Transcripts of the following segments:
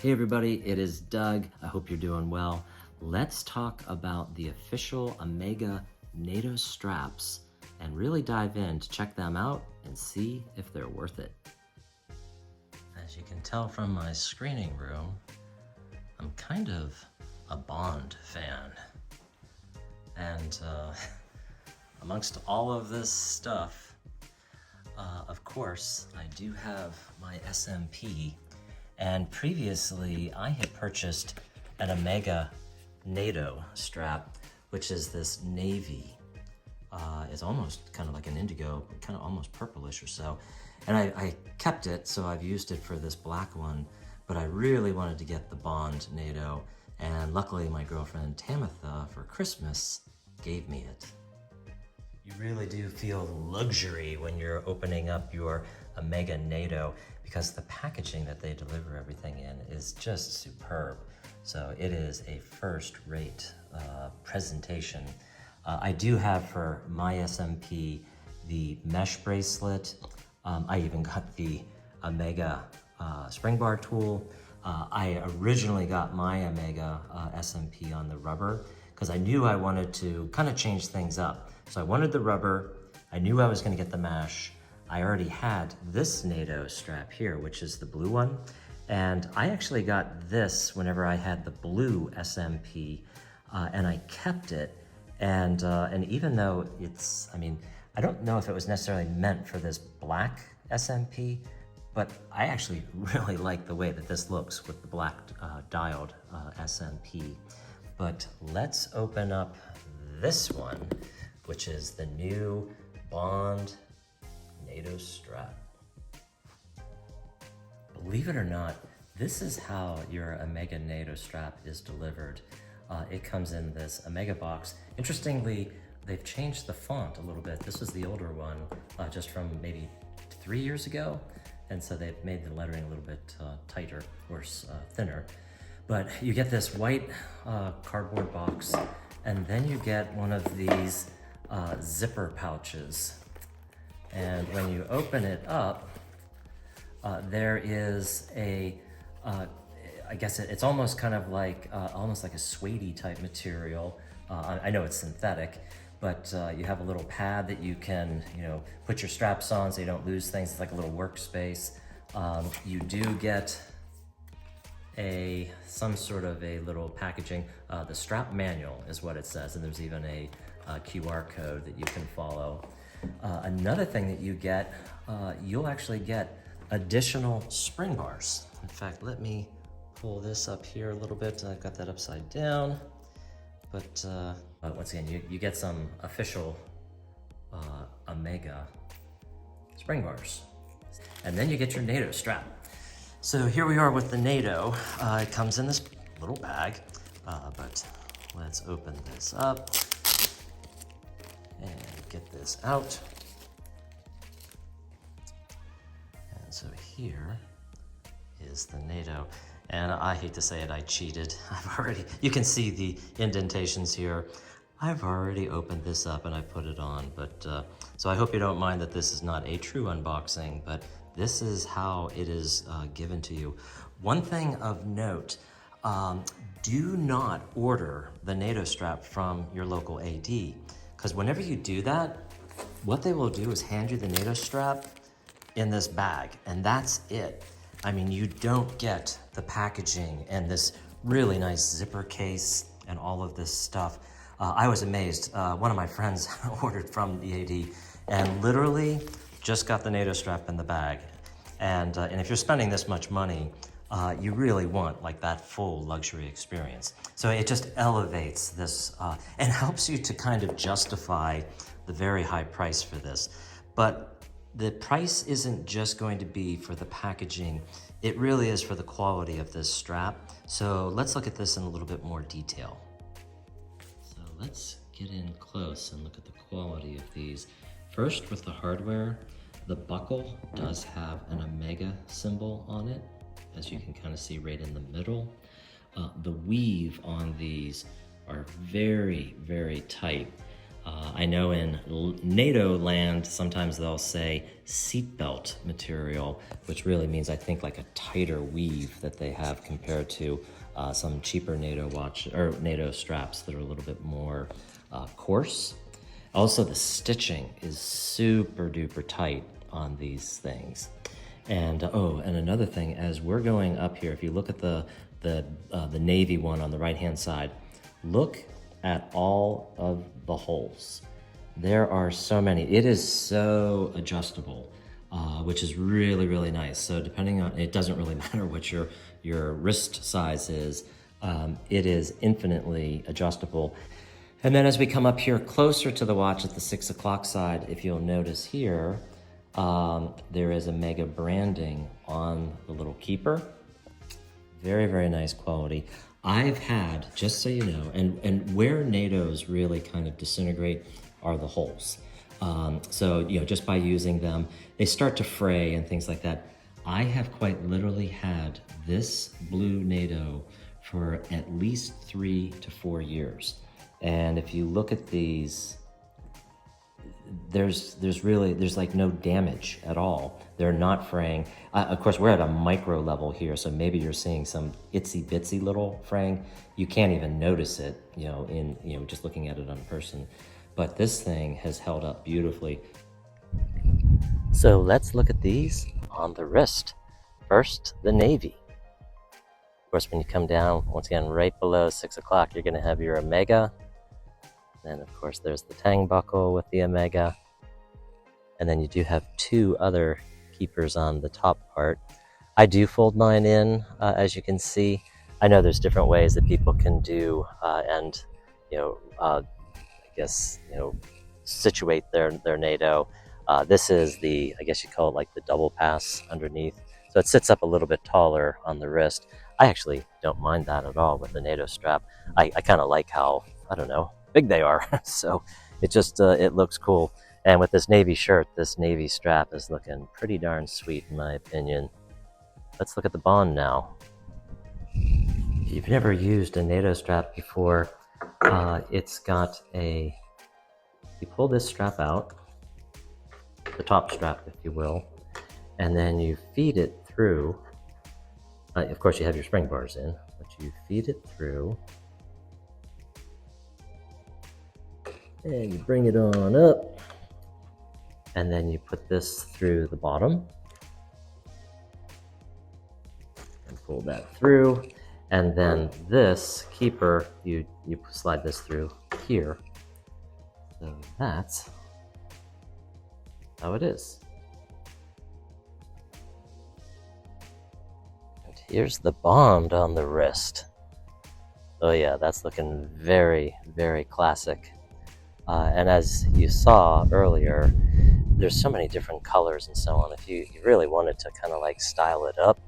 Hey everybody, it is Doug. I hope you're doing well. Let's talk about the official Omega NATO straps and really dive in to check them out and see if they're worth it. As you can tell from my screening room, I'm kind of a Bond fan. And amongst all of this stuff, of course, I do have my SMP. And previously, I had purchased an Omega NATO strap, which is this navy. It's almost kind of like an indigo, kind of almost purplish or so. And I kept it, so I've used it for this black one, but I really wanted to get the Bond NATO. And luckily, my girlfriend Tamitha, for Christmas, gave me it. You really do feel luxury when you're opening up your Omega NATO because the packaging that they deliver everything in is just superb. So it is a first-rate presentation. I do have for my SMP the mesh bracelet. I even got the Omega spring bar tool. I originally got my Omega SMP on the rubber because I knew I wanted to kind of change things up. So I wanted the rubber, I knew I was gonna get the mesh. I already had this NATO strap here, which is the blue one. And I actually got this whenever I had the blue SMP, and I kept it. And even though it's, I don't know if it was necessarily meant for this black SMP, but I actually really like the way that this looks with the black dialed SMP. But let's open up this one, which is the new Bond NATO strap. Believe it or not, this is how your Omega NATO strap is delivered. It comes in this Omega box. Interestingly, they've changed the font a little bit. This was the older one, just from maybe 3 years ago. And so they've made the lettering a little bit tighter or thinner. But you get this white cardboard box, and then you get one of these zipper pouches. And when you open it up, there is a, I guess it's almost kind of like, almost like a suede type material. I know it's synthetic, but you have a little pad that you can, put your straps on so you don't lose things. It's like a little workspace. You do get some sort of a little packaging. The strap manual is what it says, and there's even a QR code that you can follow. Another thing that you get, you'll actually get additional spring bars. In fact, let me pull this up here a little bit. I've got that upside down, but once again, you get some official Omega spring bars. And then you get your NATO strap. So here we are with the NATO. It comes in this little bag, but let's open this up and get this out. And so here is the NATO. And I hate to say it, I cheated. You can see the indentations here. I've already opened this up and I put it on, but so I hope you don't mind that this is not a true unboxing, but this is how it is given to you. One thing of note, do not order the NATO strap from your local AD, because whenever you do that, what they will do is hand you the NATO strap in this bag, and that's it. You don't get the packaging and this really nice zipper case and all of this stuff. I was amazed. One of my friends ordered from the AD and literally just got the NATO strap in the bag. And if you're spending this much money, you really want like that full luxury experience. So it just elevates this and helps you to kind of justify the very high price for this. But the price isn't just going to be for the packaging, it really is for the quality of this strap. So let's look at this in a little bit more detail. So let's get in close and look at the quality of these. First, with the hardware, the buckle does have an Omega symbol on it, as you can kind of see right in the middle. The weave on these are very, very tight. I know in NATO land, sometimes they'll say seatbelt material, which really means, I think, like a tighter weave that they have compared to some cheaper NATO watch or NATO straps that are a little bit more coarse. Also, the stitching is super duper tight on these things. And oh, and another thing, as we're going up here, if you look at the navy one on the right-hand side, look at all of the holes. There are so many. It is so adjustable, which is really, really nice. So depending on, it doesn't really matter what your wrist size is, it is infinitely adjustable. And then as we come up here closer to the watch at the 6 o'clock side, if you'll notice here, there is Omega branding on the little keeper. Very, very nice quality. I've had, just so you know, and where NATOs really kind of disintegrate are the holes. So, you know, just by using them, they start to fray and things like that. I have quite literally had this blue NATO for at least 3 to 4 years. And if you look at these, there's like no damage at all. They're not fraying. Of course, we're at a micro level here, so maybe you're seeing some itsy bitsy little fraying. You can't even notice it, you know, just looking at it on person. But this thing has held up beautifully. So let's look at these on the wrist. First, the navy. Of course, when you come down, once again, right below 6 o'clock, you're gonna have your Omega. Then, of course, there's the tang buckle with the Omega. And then you do have 2 other keepers on the top part. I do fold mine in, as you can see. I know there's different ways that people can do and, you know, I guess, you know, situate their NATO. This is the, I guess you call it like the double pass underneath. So it sits up a little bit taller on the wrist. I actually don't mind that at all with the NATO strap. I kind of like how, I don't know, big they are. So it just, it looks cool. And with this navy shirt, this navy strap is looking pretty darn sweet in my opinion. Let's look at the Bond now. If you've never used a NATO strap before, it's got a, you pull this strap out, the top strap if you will, and then you feed it through. Of course you have your spring bars in, but you feed it through, and you bring it on up, and then you put this through the bottom, and pull that through, and then this keeper, you slide this through here. So that's how it is. And here's the Bond on the wrist. Oh yeah, that's looking very, very classic. And as you saw earlier, there's so many different colors and so on. If you really wanted to kind of like style it up,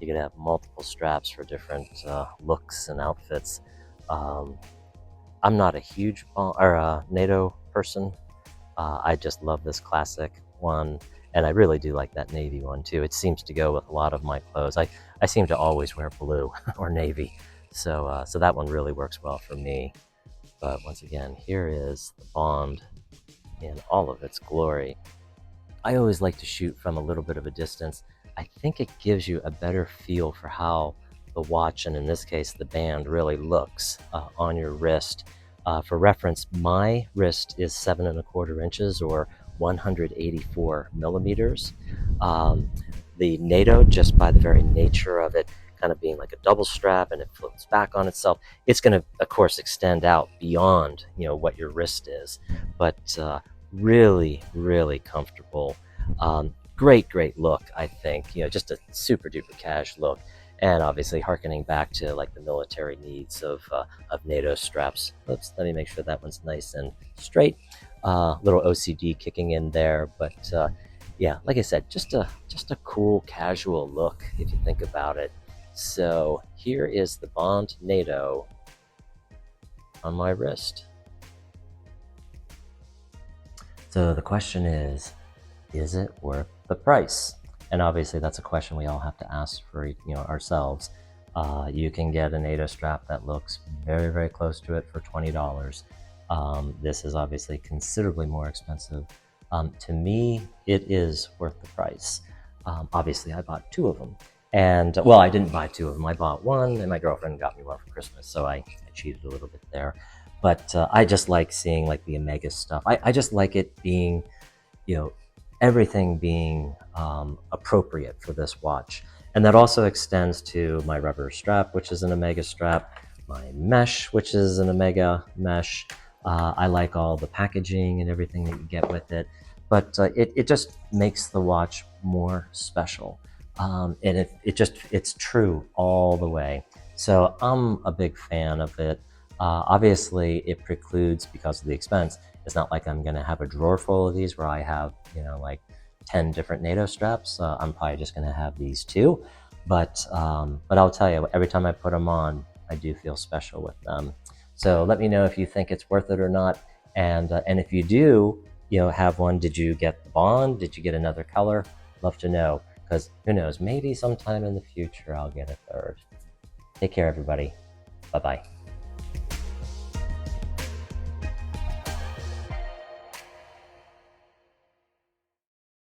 you could have multiple straps for different looks and outfits. I'm not a huge NATO person. I just love this classic one, and I really do like that navy one too. It seems to go with a lot of my clothes. I seem to always wear blue or navy, so that one really works well for me. But once again, here is the Bond in all of its glory. I always like to shoot from a little bit of a distance. I think it gives you a better feel for how the watch, and in this case the band, really looks on your wrist. For reference, my wrist is 7 1/4 inches or 184 millimeters. The NATO, just by the very nature of it kind of being like a double strap and it floats back on itself, it's going to, of course, extend out beyond, you know, what your wrist is. But really, really comfortable. Great look, I think. You know, just a super duper cash look. And obviously harkening back to like the military needs of NATO straps. Oops, let me make sure that one's nice and straight. Little OCD kicking in there, but yeah, like I said, just a cool casual look if you think about it. So here is the Bond NATO on my wrist. So the question is it worth the price? And obviously that's a question we all have to ask for, you know, ourselves. You can get a NATO strap that looks very, very close to it for $20. This is obviously considerably more expensive. To me, it is worth the price. Obviously, I bought two of them. And well, I didn't buy two of them. I bought one, and my girlfriend got me one for Christmas, so I cheated a little bit there. But I just like seeing like the Omega stuff. I just like it being, you know, everything being appropriate for this watch. And that also extends to my rubber strap, which is an Omega strap, my mesh, which is an Omega mesh. I like all the packaging and everything that you get with it, but it just makes the watch more special. And it's true all the way. So I'm a big fan of it. Obviously, it precludes, because of the expense, it's not like I'm going to have a drawer full of these where I have, you know, like 10 different NATO straps. I'm probably just going to have these two. But I'll tell you, every time I put them on, I do feel special with them. So let me know if you think it's worth it or not. And if you do, you know, have one, did you get the bond? Did you get another color? Love to know, because who knows, maybe sometime in the future I'll get a third. Take care, everybody. Bye-bye.